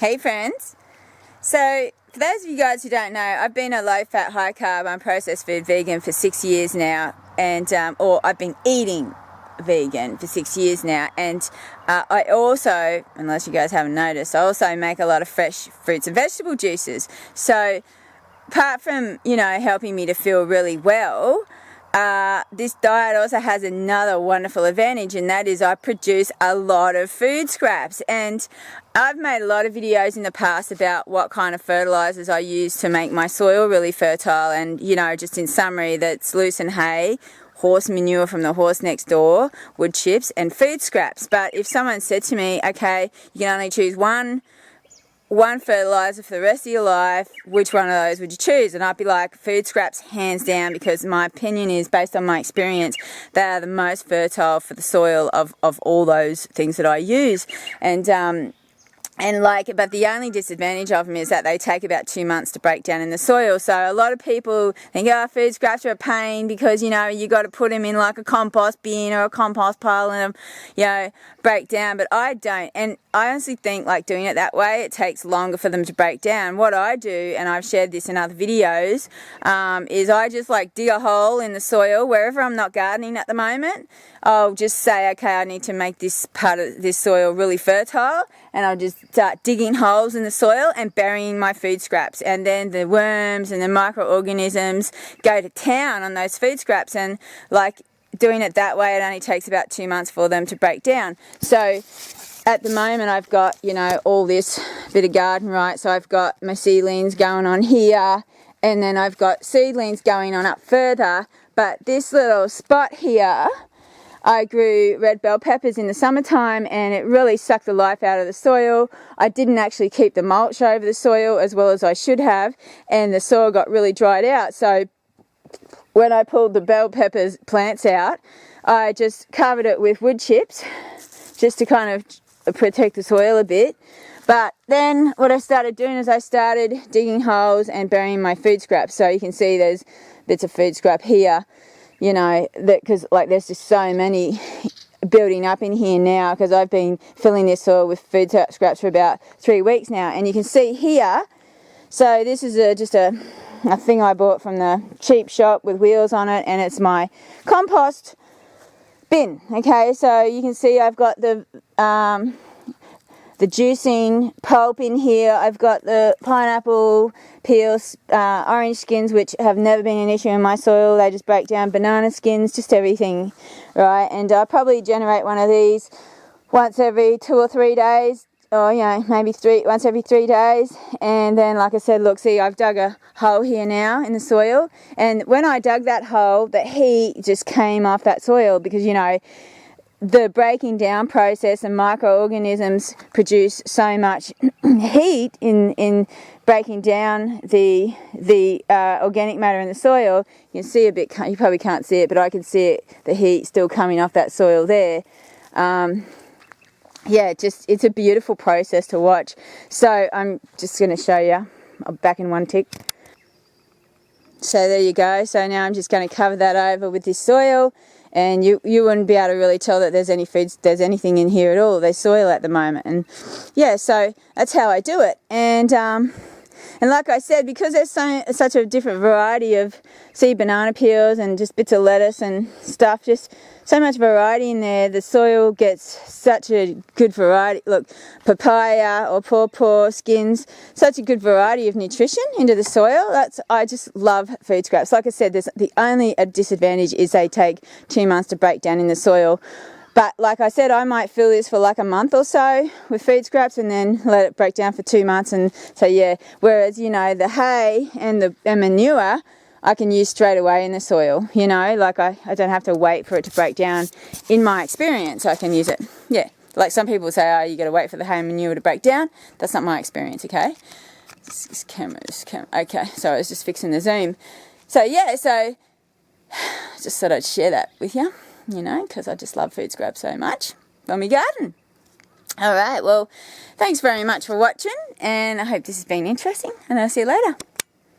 Hey friends. So for those of you guys who don't know, I've been a low-fat, high-carb, unprocessed food vegan for 6 years now, and or I've been eating vegan for 6 years now, and I also, unless you guys haven't noticed, I also make a lot of fresh fruits and vegetable juices. So apart from, helping me to feel really well, this diet also has another wonderful advantage, and that is I produce a lot of food scraps. And I've made a lot of videos in the past about what kind of fertilizers I use to make my soil really fertile, and just in summary, that's lucerne hay, horse manure from the horse next door, wood chips, and food scraps. But if someone said to me, okay, you can only choose one fertilizer for the rest of your life, which one of those would you choose? And I'd be like, food scraps, hands down, because my opinion is, based on my experience, they are the most fertile for the soil of all those things that I use. But the only disadvantage of them is that they take about 2 months to break down in the soil. So a lot of people think, food scraps are a pain because, you got to put them in like a compost bin or a compost pile and break down. But I don't. And I honestly think, doing it that way, it takes longer for them to break down. What I do, and I've shared this in other videos, is I just dig a hole in the soil wherever I'm not gardening at the moment. I'll just say, okay, I need to make this part of this soil really fertile, and I'll just start digging holes in the soil and burying my food scraps. And then the worms and the microorganisms go to town on those food scraps, and doing it that way, it only takes about 2 months for them to break down. So at the moment I've got, all this bit of garden right. So I've got my seedlings going on here, and then I've got seedlings going on up further. But this little spot here, I grew red bell peppers in the summertime, and it really sucked the life out of the soil. I didn't actually keep the mulch over the soil as well as I should have, and the soil got really dried out. So when I pulled the bell peppers plants out, I just covered it with wood chips just to kind of protect the soil a bit. But then what I started doing is I started digging holes and burying my food scraps. So you can see there's bits of food scrap here, because there's just so many building up in here now, because I've been filling this soil with food scraps for about 3 weeks now. And you can see here, so this is just a thing I bought from the cheap shop with wheels on it, and it's my compost bin. Okay, so you can see I've got the juicing pulp in here. I've got the pineapple peels, orange skins, which have never been an issue in my soil. They just break down. Banana skins, just everything, right? And I probably generate one of these once every 2 or 3 days, or maybe once every 3 days. And then, like I said, look, see, I've dug a hole here now in the soil, and when I dug that hole, the heat just came off that soil, because the breaking down process and microorganisms produce so much heat in breaking down the organic matter in the soil. You can see a bit, you probably can't see it, but I can see it, the heat still coming off that soil there. It's a beautiful process to watch. So I'm just going to show you. I'm back in one tick. So there you go. So now I'm just going to cover that over with this soil. And you wouldn't be able to really tell that there's anything in here at all. There's soil at the moment. And so that's how I do it. And like I said, because there's such a different variety of banana peels and just bits of lettuce and stuff, just so much variety in there, the soil gets such a good variety. Look, papaya or pawpaw skins, such a good variety of nutrition into the soil. I just love food scraps. Like I said, the only disadvantage is they take 2 months to break down in the soil. But like I said, I might fill this for a month or so with food scraps and then let it break down for 2 months. And so, whereas, the hay and the manure, I can use straight away in the soil, I don't have to wait for it to break down. In my experience, I can use it. Like some people say, you got to wait for the hay and manure to break down. That's not my experience, okay? This camera. Okay, so I was just fixing the zoom. So, just thought I'd share that with you. Because I just love food scraps so much on my garden. All right, well, thanks very much for watching, and I hope this has been interesting, and I'll see you later.